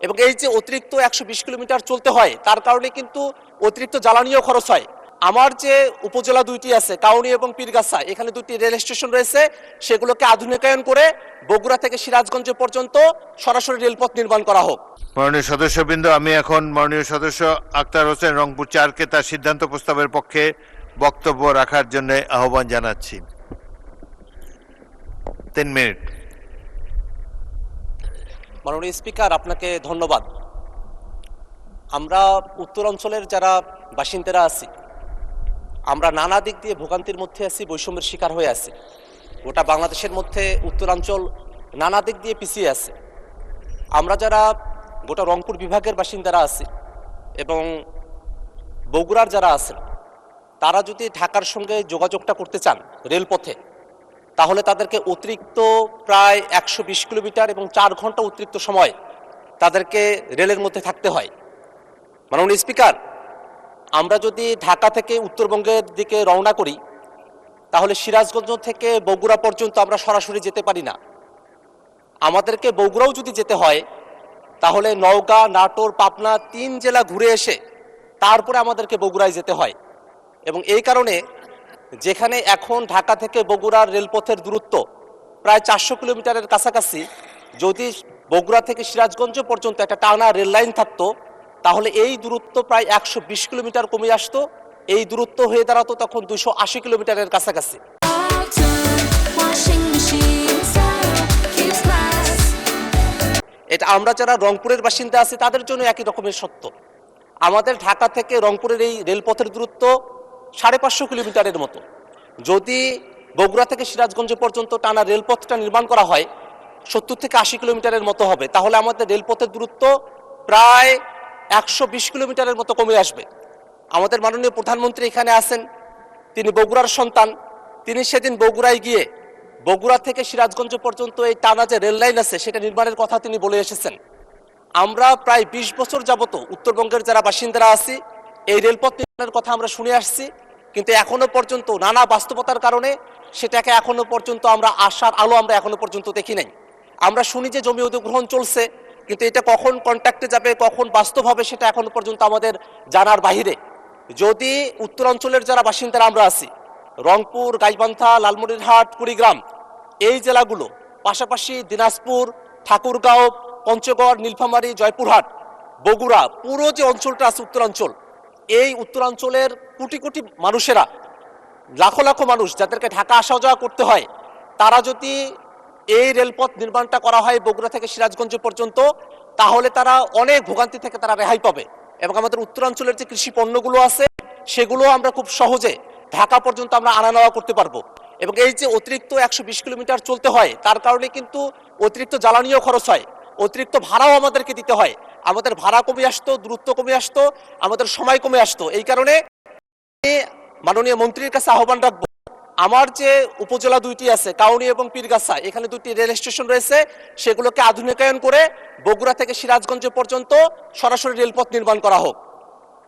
এবং এই যে অতিরিক্ত 120 কিলোমিটার চলতে হয় তার কারণে কিন্তু অতিরিক্ত জ্বালানিও খরচ হয়। আমার যে উপজেলা দুইটি আছে কাউনী এবং পীরগাছা, এখানে দুটি রেল স্টেশন রয়েছে, সেগুলোকে আধুনিকায়ন করে বগুড়া থেকে সিরাজগঞ্জ পর্যন্ত সরাসরি রেলপথ নির্মাণ করা হোক। মাননীয় সদস্যবৃন্দ, আমি এখন মাননীয় সদস্য আক্তার হোসেন রংপুর 4কে তার সিদ্ধান্ত প্রস্তাবের পক্ষে বক্তব্য রাখার জন্য আহ্বান জানাচ্ছি। 3 মিনিট। মাননীয় স্পিকার, আপনাকে ধন্যবাদ। আমরা উত্তরাঞ্চলের যারা বাসিন্দারা আছি, আমরা নানা দিক দিয়ে ভোগান্তির মধ্যে আছি, বৈষম্যের শিকার হয়ে আছি। গোটা বাংলাদেশের মধ্যে উত্তরাঞ্চল নানা দিক দিয়ে পিছিয়ে আছে। আমরা যারা গোটা রংপুর বিভাগের বাসিন্দারা আছি এবং বগুড়ার যারা আছেন, তারা যদি ঢাকার সঙ্গে যোগাযোগটা করতে চান রেলপথে, তাহলে তাদেরকে অতিরিক্ত প্রায় 120 কিলোমিটার এবং 4 ঘন্টা অতিরিক্ত সময় তাদেরকে রেলের মধ্যে থাকতে হয়। মাননীয় স্পিকার, আমরা যদি ঢাকা থেকে উত্তরবঙ্গের দিকে রওনা করি, তাহলে সিরাজগঞ্জ থেকে বগুড়া পর্যন্ত আমরা সরাসরি যেতে পারি না। আমাদেরকে বগুড়াও যদি যেতে হয়, তাহলে নওগাঁ, নাটোর, পাবনা 3 জেলা ঘুরে এসে তারপরে আমাদেরকে বগুড়ায় যেতে হয়। এবং এই কারণে যেখানে এখন ঢাকা থেকে বগুড়ার রেলপথের দূরত্ব প্রায় 400 কিলোমিটারের কাছাকাছি, যদি বগুড়া থেকে সিরাজগঞ্জ পর্যন্ত একটা টানা রেল লাইন থাকতো, তাহলে এই দূরত্ব প্রায় 120 কিলোমিটার কমে আসতো। এই দূরত্ব হয়ে দাঁড়াতো তখন 280 কিলোমিটারের কাছাকাছি। এটা আমরা যারা রংপুরের বাসিন্দা আছি তাদের জন্য একই রকমের সত্য। আমাদের ঢাকা থেকে রংপুরের এই রেলপথের দূরত্ব 550 কিলোমিটারের মতো। যদি বগুড়া থেকে সিরাজগঞ্জ পর্যন্ত টানা রেলপথটা নির্মাণ করা হয়, 70 থেকে 80 কিলোমিটারের মতো হবে। তাহলে আমাদের রেলপথের দূরত্ব প্রায় 120 কিলোমিটারের মতো কমে আসবে। আমাদের মাননীয় প্রধানমন্ত্রী এখানে আছেন, তিনি বগুড়ার সন্তান। তিনি সেদিন বগুড়ায় গিয়ে বগুড়া থেকে সিরাজগঞ্জ পর্যন্ত এই টানা যে রেল লাইন আছে সেটা নির্মাণের কথা তিনি বলে এসেছেন। আমরা প্রায় 20 বছর যাবত উত্তরবঙ্গের যারা বাসিন্দারা আছি, এই রেলপথ নির্মাণের কথা আমরা শুনে আসছি, কিন্তু এখনো পর্যন্ত নানা বাস্তবতার কারণে সেটাকে এখনো পর্যন্ত আমরা আশার আলো আমরা এখনো পর্যন্ত দেখি নাই। আমরা শুনি যে জমি অধিগ্রহণ চলছে, কিন্তু এটা কখন কন্ট্রাক্টে যাবে, কখন বাস্তব হবে, সেটা এখনো পর্যন্ত আমাদের জানার বাহিরে। যদি উত্তরাঞ্চলের যারা বাসিন্দারা আমরা আছি, রংপুর, গাইবান্ধা, লালমনিরহাট, কুড়িগ্রাম, এই জেলাগুলো, পাশাপাশি দিনাজপুর, ঠাকুরগাঁও, পঞ্চগড়, নীলফামারী, জয়পুরহাট, বগুড়া, পুরো যে অঞ্চলটা আছে উত্তরাঞ্চল, এই উত্তরাঞ্চলের কোটি কোটি মানুষেরা, লাখো লাখো মানুষ যাদেরকে ঢাকা আসা যাওয়া করতে হয়, তারা যদি এই রেলপথ নির্মাণটা করা হয় বগুড়া থেকে সিরাজগঞ্জ পর্যন্ত, তাহলে তারা অনেক ভোগান্তি থেকে তারা রেহাই পাবে। এবং আমাদের উত্তরাঞ্চলের যে কৃষি পণ্যগুলো আছে সেগুলো আমরা খুব সহজে ঢাকা পর্যন্ত আমরা আনা নেওয়া করতে পারবো। এবং এই যে অতিরিক্ত 120 কিলোমিটার চলতে হয় তার কারণে কিন্তু অতিরিক্ত জ্বালানিও খরচ হয়, অতিরিক্ত ভাড়াও আমাদেরকে দিতে হয়। আমাদের ভাড়া কমে আসতো, দূরত্ব কমে আসতো, আমাদের সময় কমে আসতো। এই কারণে মাননীয় মন্ত্রীর কাছে আহ্বান রাখবো, আমার যে উপজেলা দুইটি আছে কাউনী এবং পীরগাছা, এখানে দুটি রেল স্টেশন রয়েছে, সেগুলোকে আধুনিকায়ন করে বগুড়া থেকে সিরাজগঞ্জ পর্যন্ত সরাসরি রেলপথ নির্মাণ করা হোক।